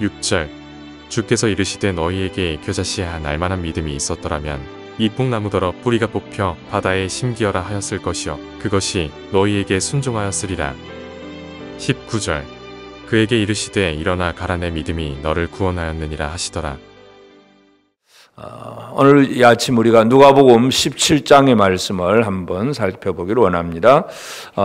6절 주께서 이르시되 너희에게 겨자씨에 날만한 믿음이 있었더라면 이 뽕나무더러 뿌리가 뽑혀 바다에 심기어라 하였을 것이요 그것이 너희에게 순종하였으리라. 19절 그에게 이르시되 일어나 가라 내 믿음이 너를 구원하였느니라 하시더라. 오늘 이 아침 우리가 누가복음 17장의 말씀을 한번 살펴보기를 원합니다.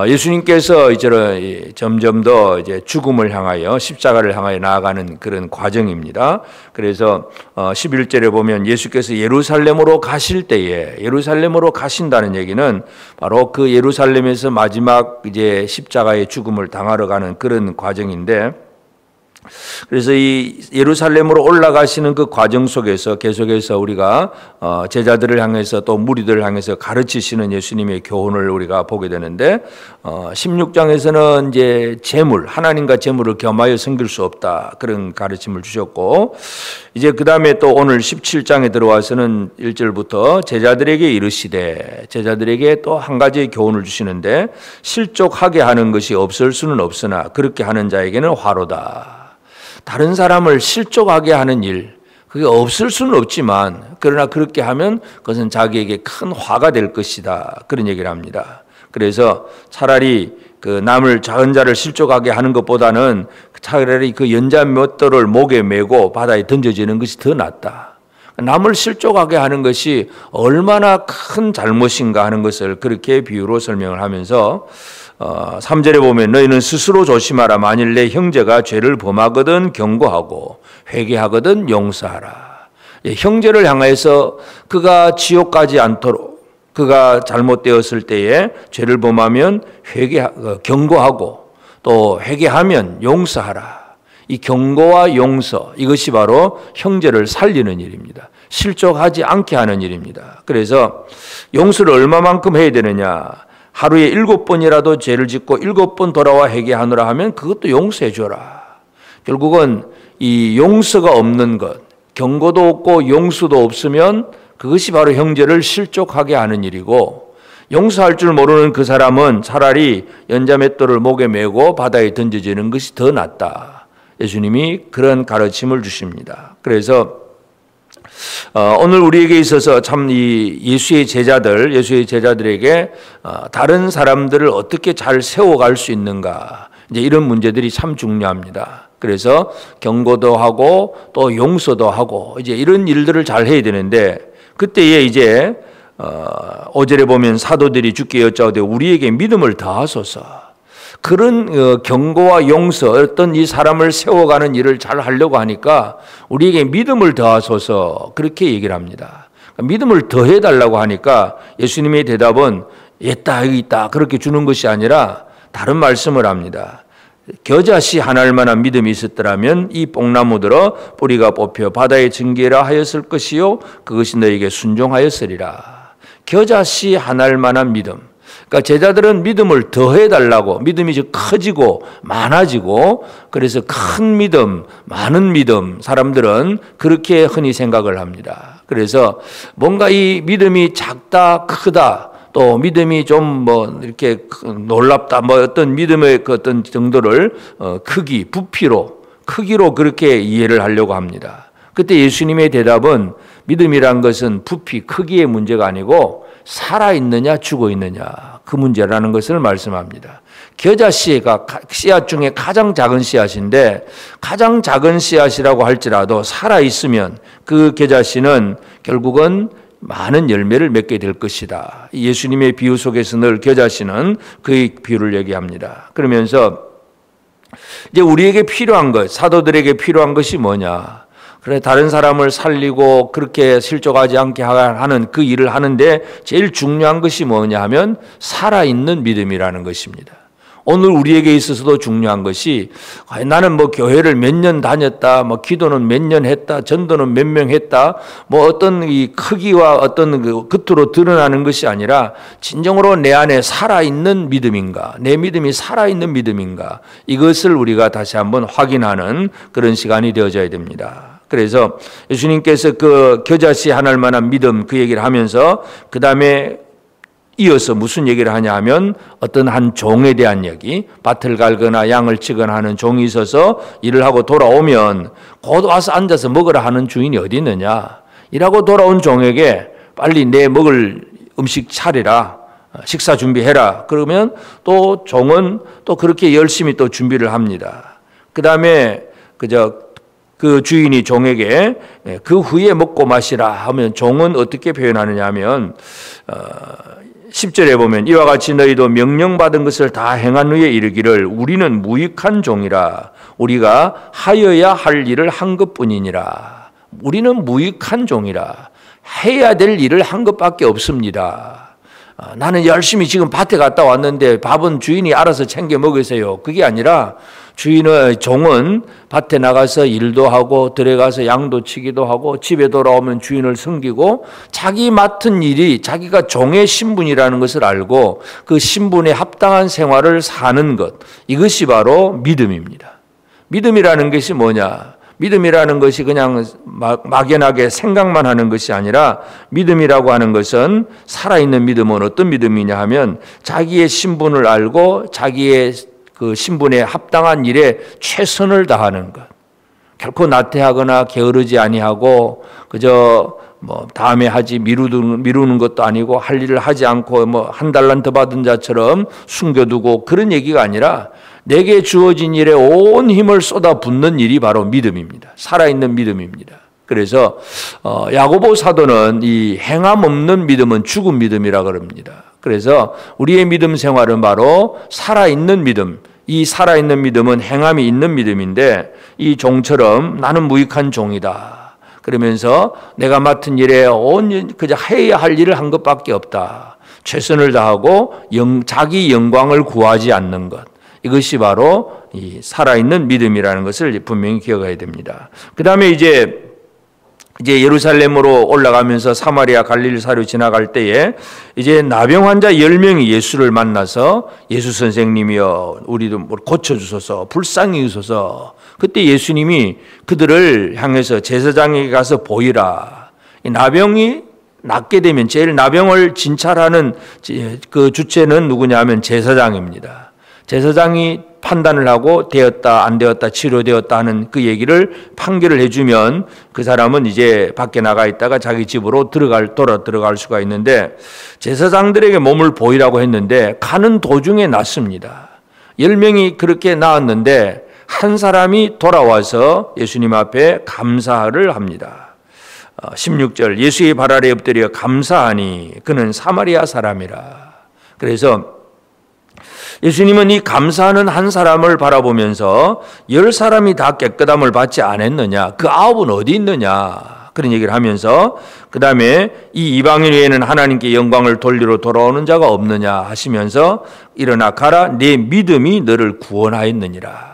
예수님께서 이제 점점 더 이제 죽음을 향하여 십자가를 향하여 나아가는 그런 과정입니다. 그래서 11절에 보면 예수께서 예루살렘으로 가실 때에 예루살렘으로 가신다는 얘기는 바로 그 예루살렘에서 마지막 이제 십자가의 죽음을 당하러 가는 그런 과정인데, 그래서 이 예루살렘으로 올라가시는 그 과정 속에서 계속해서 우리가 제자들을 향해서 또 무리들을 향해서 가르치시는 예수님의 교훈을 우리가 보게 되는데, 16장에서는 이제 재물, 하나님과 재물을 겸하여 섬길 수 없다 그런 가르침을 주셨고, 이제 그 다음에 또 오늘 17장에 들어와서는 1절부터 제자들에게 이르시되, 제자들에게 또 한 가지 교훈을 주시는데, 실족하게 하는 것이 없을 수는 없으나 그렇게 하는 자에게는 화로다. 다른 사람을 실족하게 하는 일, 그게 없을 수는 없지만 그러나 그렇게 하면 그것은 자기에게 큰 화가 될 것이다 그런 얘기를 합니다. 그래서 차라리 그 남을 작은 자를 실족하게 하는 것보다는 차라리 그 연자 맷돌을 목에 메고 바다에 던져지는 것이 더 낫다. 남을 실족하게 하는 것이 얼마나 큰 잘못인가 하는 것을 그렇게 비유로 설명을 하면서 3절에 보면 너희는 스스로 조심하라. 만일 내 형제가 죄를 범하거든 경고하고 회개하거든 용서하라. 형제를 향해서 그가 지옥 가지 않도록, 그가 잘못되었을 때에 죄를 범하면 경고하고 또 회개하면 용서하라. 이 경고와 용서, 이것이 바로 형제를 살리는 일입니다. 실족하지 않게 하는 일입니다. 그래서 용서를 얼마만큼 해야 되느냐? 하루에 7번이라도 죄를 짓고 7번 돌아와 회개하노라 하면 그것도 용서해 줘라. 결국은 이 용서가 없는 것, 경고도 없고 용서도 없으면 그것이 바로 형제를 실족하게 하는 일이고, 용서할 줄 모르는 그 사람은 차라리 연자맷돌을 목에 메고 바다에 던져지는 것이 더 낫다. 예수님이 그런 가르침을 주십니다. 그래서 오늘 우리에게 있어서 참 이 예수의 제자들에게 다른 사람들을 어떻게 잘 세워갈 수 있는가, 이제 이런 문제들이 참 중요합니다. 그래서 경고도 하고 또 용서도 하고 이제 이런 일들을 잘 해야 되는데, 그때에 이제 5절에 보면 사도들이 주께 여짜오되 우리에게 믿음을 더하소서. 그런 경고와 용서, 어떤 이 사람을 세워가는 일을 잘 하려고 하니까 우리에게 믿음을 더하소서 그렇게 얘기를 합니다. 믿음을 더해달라고 하니까 예수님의 대답은 있다 여기 있다 그렇게 주는 것이 아니라 다른 말씀을 합니다. 겨자씨 하나일 만한 믿음이 있었더라면 이 뽕나무들어 뿌리가 뽑혀 바다에 증기라 하였을 것이요 그것이 너에게 순종하였으리라. 겨자씨 하나일 만한 믿음. 그러니까 제자들은 믿음을 더해달라고, 믿음이 좀 커지고 많아지고, 그래서 큰 믿음, 많은 믿음, 사람들은 그렇게 흔히 생각을 합니다. 그래서 뭔가 이 믿음이 작다, 크다, 또 믿음이 좀 뭐 이렇게 놀랍다, 뭐 어떤 믿음의 그 어떤 정도를 크기, 크기로 그렇게 이해를 하려고 합니다. 그때 예수님의 대답은 믿음이란 것은 부피, 크기의 문제가 아니고 살아있느냐 죽어있느냐 그 문제라는 것을 말씀합니다. 겨자씨가 씨앗 중에 가장 작은 씨앗인데, 가장 작은 씨앗이라고 할지라도 살아있으면 그 겨자씨는 결국은 많은 열매를 맺게 될 것이다. 예수님의 비유 속에서 늘 겨자씨는 그 비유를 얘기합니다. 그러면서 이제 우리에게 필요한 것, 사도들에게 필요한 것이 뭐냐? 그래, 다른 사람을 살리고 그렇게 실족하지 않게 하는 그 일을 하는데 제일 중요한 것이 뭐냐 하면 살아있는 믿음이라는 것입니다. 오늘 우리에게 있어서도 중요한 것이 나는 뭐 교회를 몇 년 다녔다, 뭐 기도는 몇 년 했다, 전도는 몇 명 했다, 뭐 어떤 이 크기와 어떤 그 겉으로 드러나는 것이 아니라 진정으로 내 안에 살아있는 믿음인가, 내 믿음이 살아있는 믿음인가, 이것을 우리가 다시 한번 확인하는 그런 시간이 되어져야 됩니다. 그래서 예수님께서 그 겨자씨 하나일 만한 믿음 그 얘기를 하면서 그 다음에 이어서 무슨 얘기를 하냐 하면 어떤 한 종에 대한 얘기, 밭을 갈거나 양을 치거나 하는 종이 있어서 일을 하고 돌아오면 곧 와서 앉아서 먹으라 하는 주인이 어디 있느냐. 일하고 돌아온 종에게 빨리 내 먹을 음식 차리라, 식사 준비해라. 그러면 또 종은 또 그렇게 열심히 또 준비를 합니다. 그 다음에 그 주인이 종에게 그 후에 먹고 마시라 하면 종은 어떻게 표현하느냐 하면 10절에 보면 이와 같이 너희도 명령받은 것을 다 행한 후에 이르기를 우리는 무익한 종이라 우리가 하여야 할 일을 한 것뿐이니라. 우리는 무익한 종이라 해야 될 일을 한 것밖에 없습니다. 나는 열심히 지금 밭에 갔다 왔는데 밥은 주인이 알아서 챙겨 먹으세요. 그게 아니라 종은 밭에 나가서 일도 하고 들어가서 양도 치기도 하고 집에 돌아오면 주인을 섬기고 자기 맡은 일이 자기가 종의 신분이라는 것을 알고 그 신분에 합당한 생활을 사는 것, 이것이 바로 믿음입니다. 믿음이라는 것이 뭐냐? 믿음이라는 것이 그냥 막연하게 생각만 하는 것이 아니라 믿음이라고 하는 것은 살아있는 믿음은 어떤 믿음이냐 하면 자기의 신분을 알고 자기의 그 신분에 합당한 일에 최선을 다하는 것. 결코 나태하거나 게으르지 아니하고 그저 다음에 하지 미루는 것도 아니고 할 일을 하지 않고 한 달란트 받은 자처럼 숨겨두고 그런 얘기가 아니라 내게 주어진 일에 온 힘을 쏟아붓는 일이 바로 믿음입니다. 살아있는 믿음입니다. 그래서 야고보 사도는 이 행함 없는 믿음은 죽은 믿음이라 그럽니다. 그래서 우리의 믿음 생활은 바로 살아있는 믿음, 이 살아있는 믿음은 행함이 있는 믿음인데 이 종처럼 나는 무익한 종이다. 그러면서 내가 맡은 일에 그저 해야 할 일을 한 것밖에 없다. 최선을 다하고 자기 영광을 구하지 않는 것. 이것이 바로 이 살아있는 믿음이라는 것을 분명히 기억해야 됩니다. 그 다음에 이제 예루살렘으로 올라가면서 사마리아 갈릴리 사이로 지나갈 때에 이제 나병 환자 10명이 예수를 만나서 예수 선생님이여 우리도 고쳐주소서 불쌍히 여기소서. 그때 예수님이 그들을 향해서 제사장에게 가서 보이라. 이 나병이 낫게 되면 제일 나병을 진찰하는 그 주체는 누구냐 하면 제사장입니다. 제사장이 판단을 하고 되었다 안 되었다 치료되었다 하는 그 얘기를 판결을 해주면 그 사람은 이제 밖에 나가 있다가 자기 집으로 돌아 들어갈 수가 있는데 제사장들에게 몸을 보이라고 했는데 가는 도중에 났습니다. 10명이 그렇게 나았는데 한 사람이 돌아와서 예수님 앞에 감사를 합니다. 16절 예수의 발 아래 엎드려 감사하니 그는 사마리아 사람이라. 그래서 예수님은 이 감사하는 한 사람을 바라보면서 10사람이 다 깨끗함을 받지 않았느냐? 그 9은 어디 있느냐? 그런 얘기를 하면서 그 다음에 이 이방인 외에는 하나님께 영광을 돌리러 돌아오는 자가 없느냐 하시면서 일어나 가라 내 믿음이 너를 구원하였느니라.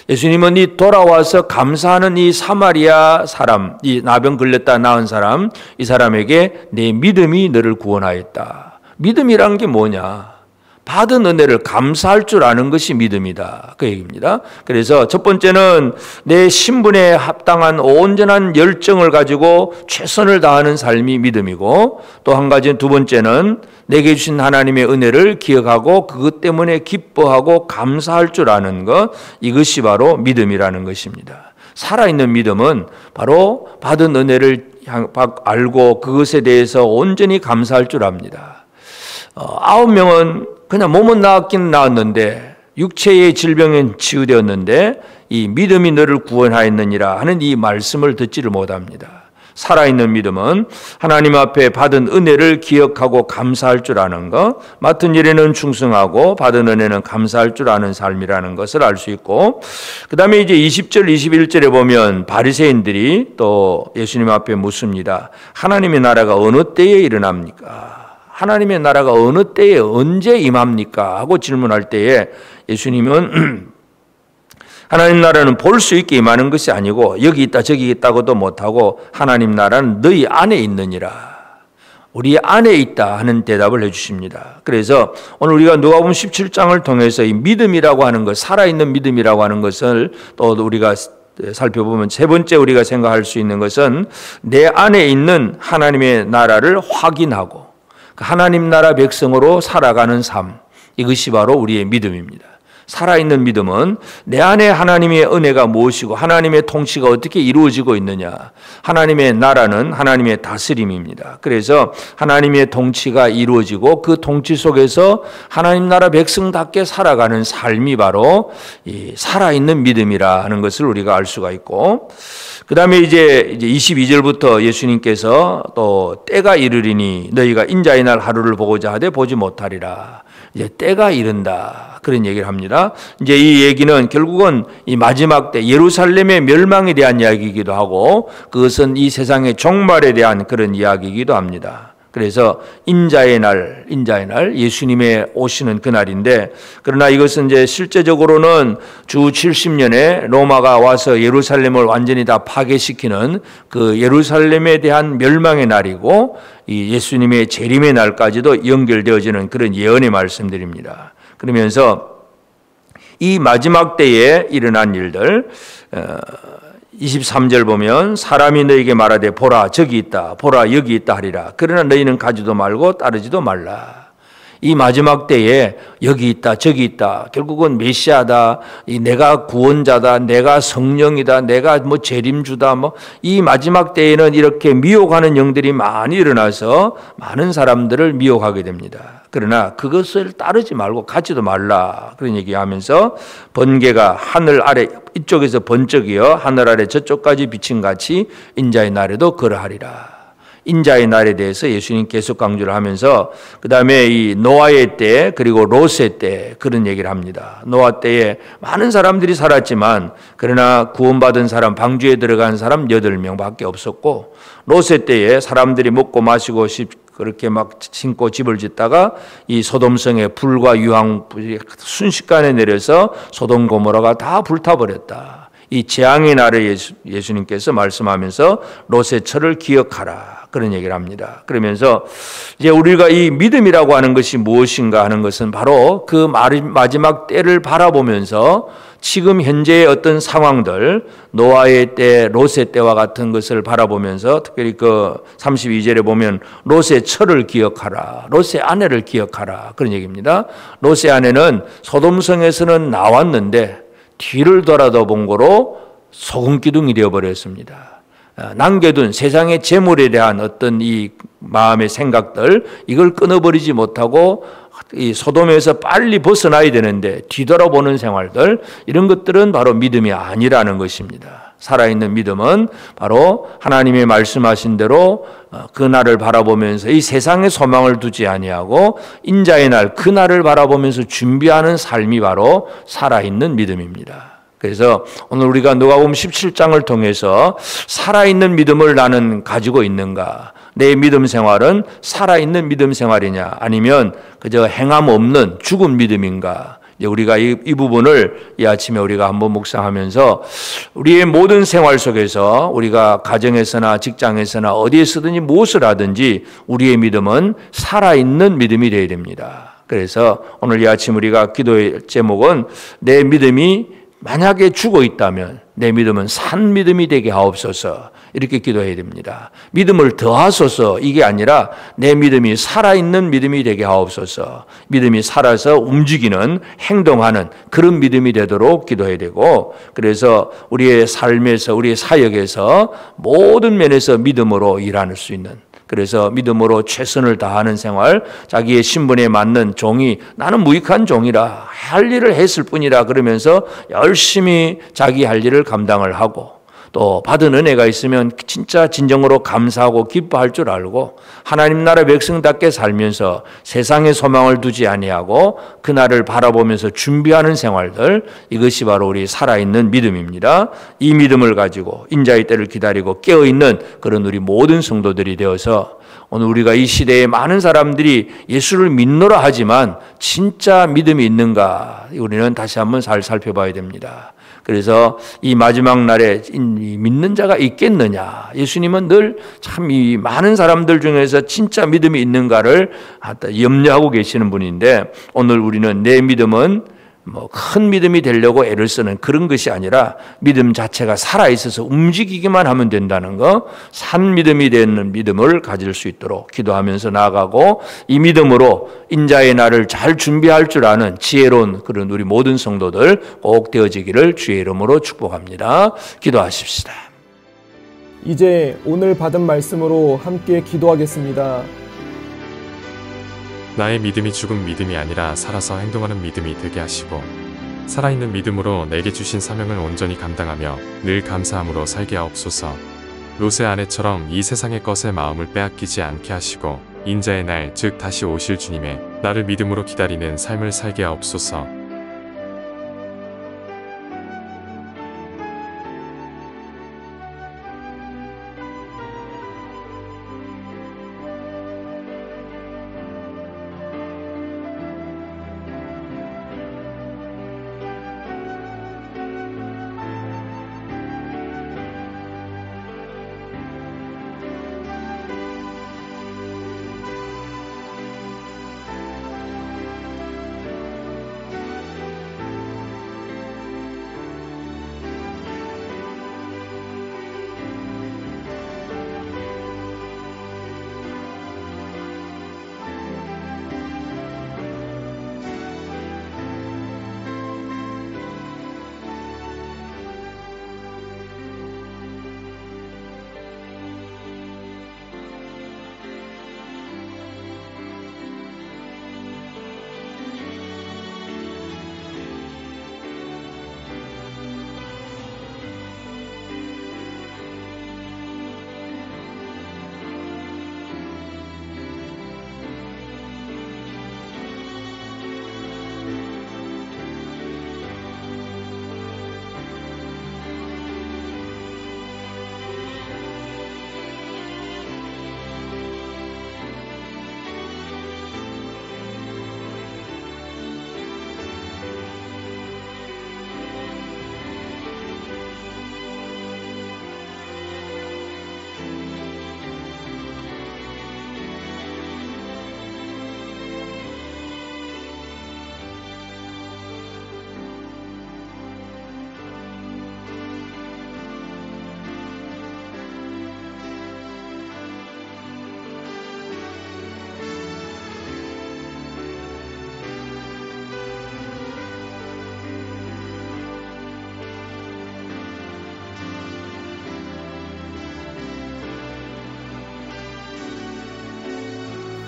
예수님은 이 돌아와서 감사하는 이 사마리아 사람, 이 나병 걸렸다 나은 사람, 이 사람에게 내 믿음이 너를 구원하였다. 믿음이란 게 뭐냐? 받은 은혜를 감사할 줄 아는 것이 믿음이다. 그 얘기입니다. 그래서 첫 번째는 내 신분에 합당한 온전한 열정을 가지고 최선을 다하는 삶이 믿음이고 또 한 가지는 두 번째는 내게 주신 하나님의 은혜를 기억하고 그것 때문에 기뻐하고 감사할 줄 아는 것, 이것이 바로 믿음이라는 것입니다. 살아있는 믿음은 바로 받은 은혜를 알고 그것에 대해서 온전히 감사할 줄 압니다. 9명은 그냥 몸은 나았긴 나았는데 육체의 질병은 치유되었는데 이 믿음이 너를 구원하였느니라 하는 이 말씀을 듣지를 못합니다. 살아있는 믿음은 하나님 앞에 받은 은혜를 기억하고 감사할 줄 아는 것, 맡은 일에는 충성하고 받은 은혜는 감사할 줄 아는 삶이라는 것을 알 수 있고 그 다음에 이제 20절 21절에 보면 바리새인들이 또 예수님 앞에 묻습니다. 하나님의 나라가 어느 때에 일어납니까? 하나님의 나라가 어느 때에 언제 임합니까? 하고 질문할 때에 예수님은 하나님 나라는 볼 수 있게 임하는 것이 아니고 여기 있다 저기 있다고도 못하고 하나님 나라는 너희 안에 있느니라. 우리 안에 있다 하는 대답을 해주십니다. 그래서 오늘 우리가 누가복음 17장을 통해서 이 믿음이라고 하는 것, 살아있는 믿음이라고 하는 것을 또 우리가 살펴보면 세 번째 우리가 생각할 수 있는 것은 내 안에 있는 하나님의 나라를 확인하고 하나님 나라 백성으로 살아가는 삶, 이것이 바로 우리의 믿음입니다. 살아있는 믿음은 내 안에 하나님의 은혜가 무엇이고 하나님의 통치가 어떻게 이루어지고 있느냐. 하나님의 나라는 하나님의 다스림입니다. 그래서 하나님의 통치가 이루어지고 그 통치 속에서 하나님 나라 백성답게 살아가는 삶이 바로 이 살아있는 믿음이라 하는 것을 우리가 알 수가 있고, 그 다음에 이제 22절부터 예수님께서 또 때가 이르리니 너희가 인자의 날 하루를 보고자 하되 보지 못하리라. 이제 때가 이른다, 그런 얘기를 합니다. 이제 이 얘기는 결국은 이 마지막 때 예루살렘의 멸망에 대한 이야기이기도 하고, 그것은 이 세상의 종말에 대한 그런 이야기이기도 합니다. 그래서 인자의 날 예수님의 오시는 그날인데, 그러나 이것은 이제 실제적으로는 주 70년에 로마가 와서 예루살렘을 완전히 다 파괴시키는 그 예루살렘에 대한 멸망의 날이고, 이 예수님의 재림의 날까지도 연결되어지는 그런 예언의 말씀들입니다. 그러면서 이 마지막 때에 일어난 일들, 23절 보면 사람이 너에게 말하되 보라 저기 있다, 보라 여기 있다 하리라. 그러나 너희는 가지도 말고 따르지도 말라. 이 마지막 때에 여기 있다 저기 있다, 결국은 메시아다, 내가 구원자다, 내가 성령이다, 내가 뭐 재림주다, 뭐 이 마지막 때에는 이렇게 미혹하는 영들이 많이 일어나서 많은 사람들을 미혹하게 됩니다. 그러나 그것을 따르지 말고 가지도 말라, 그런 얘기하면서 번개가 하늘 아래 이쪽에서 번쩍이어 하늘 아래 저쪽까지 비친 같이 인자의 날에도 그러하리라. 인자의 날에 대해서 예수님 계속 강조를 하면서 그 다음에 이 노아의 때 그리고 롯의 때 그런 얘기를 합니다. 노아 때에 많은 사람들이 살았지만 그러나 구원받은 사람, 방주에 들어간 사람 8명밖에 없었고, 롯의 때에 사람들이 먹고 마시고 그렇게 막 신고 집을 짓다가 이 소돔성에 불과 유황불이 순식간에 내려서 소돔 고모라가 다 불타버렸다. 이 재앙의 날에 예수님께서 말씀하면서 롯의 철을 기억하라, 그런 얘기를 합니다. 그러면서 이제 우리가 이 믿음이라고 하는 것이 무엇인가 하는 것은 바로 그 마지막 때를 바라보면서 지금 현재의 어떤 상황들, 노아의 때, 롯의 때와 같은 것을 바라보면서 특별히 그 32절에 보면 롯의 철을 기억하라, 롯의 아내를 기억하라, 그런 얘기입니다. 롯의 아내는 소돔성에서는 나왔는데 뒤를 돌아다 본 거로 소금기둥이 되어버렸습니다. 남겨둔 세상의 재물에 대한 어떤 이 마음의 생각들, 이걸 끊어버리지 못하고 이 소돔에서 빨리 벗어나야 되는데 뒤돌아보는 생활들, 이런 것들은 바로 믿음이 아니라는 것입니다. 살아있는 믿음은 바로 하나님의 말씀하신 대로 그날을 바라보면서 이 세상의 소망을 두지 아니하고 인자의 날 그날을 바라보면서 준비하는 삶이 바로 살아있는 믿음입니다. 그래서 오늘 우리가 누가복음 17장을 통해서 살아있는 믿음을 나는 가지고 있는가, 내 믿음 생활은 살아있는 믿음 생활이냐 아니면 그저 행함 없는 죽은 믿음인가, 우리가 이 부분을 이 아침에 우리가 한번 묵상하면서 우리의 모든 생활 속에서 우리가 가정에서나 직장에서나 어디에서든지 무엇을 하든지 우리의 믿음은 살아있는 믿음이 되어야 됩니다. 그래서 오늘 이 아침 우리가 기도의 제목은 내 믿음이 만약에 죽어 있다면 내 믿음은 산 믿음이 되게 하옵소서, 이렇게 기도해야 됩니다. 믿음을 더하소서 이게 아니라 내 믿음이 살아있는 믿음이 되게 하옵소서, 믿음이 살아서 움직이는 행동하는 그런 믿음이 되도록 기도해야 되고, 그래서 우리의 삶에서 우리의 사역에서 모든 면에서 믿음으로 일할 수 있는, 그래서 믿음으로 최선을 다하는 생활, 자기의 신분에 맞는 종이 나는 무익한 종이라 할 일을 했을 뿐이라 그러면서 열심히 자기 할 일을 감당을 하고, 또 받은 은혜가 있으면 진짜 진정으로 감사하고 기뻐할 줄 알고 하나님 나라 백성답게 살면서 세상에 소망을 두지 아니하고 그날을 바라보면서 준비하는 생활들, 이것이 바로 우리 살아있는 믿음입니다. 이 믿음을 가지고 인자의 때를 기다리고 깨어있는 그런 우리 모든 성도들이 되어서 오늘 우리가 이 시대에 많은 사람들이 예수를 믿노라 하지만 진짜 믿음이 있는가, 우리는 다시 한번 잘 살펴봐야 됩니다. 그래서 이 마지막 날에 믿는 자가 있겠느냐, 예수님은 늘 참 이 많은 사람들 중에서 진짜 믿음이 있는가를 염려하고 계시는 분인데, 오늘 우리는 내 믿음은 뭐 큰 믿음이 되려고 애를 쓰는 그런 것이 아니라 믿음 자체가 살아있어서 움직이기만 하면 된다는 거, 산 믿음이 되는 믿음을 가질 수 있도록 기도하면서 나아가고, 이 믿음으로 인자의 날을 잘 준비할 줄 아는 지혜로운 그런 우리 모든 성도들 꼭 되어지기를 주의 이름으로 축복합니다. 기도하십시다. 이제 오늘 받은 말씀으로 함께 기도하겠습니다. 나의 믿음이 죽은 믿음이 아니라 살아서 행동하는 믿음이 되게 하시고, 살아있는 믿음으로 내게 주신 사명을 온전히 감당하며 늘 감사함으로 살게 하옵소서. 롯의 아내처럼 이 세상의 것에 마음을 빼앗기지 않게 하시고, 인자의 날, 즉 다시 오실 주님의 나를 믿음으로 기다리는 삶을 살게 하옵소서.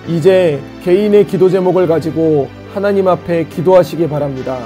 이제 개인의 기도 제목을 가지고 하나님 앞에 기도하시기 바랍니다.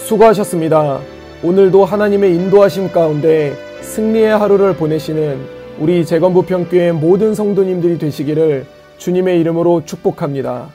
수고하셨습니다. 오늘도 하나님의 인도하심 가운데 승리의 하루를 보내시는 우리 재건부평교회 모든 성도님들이 되시기를 주님의 이름으로 축복합니다.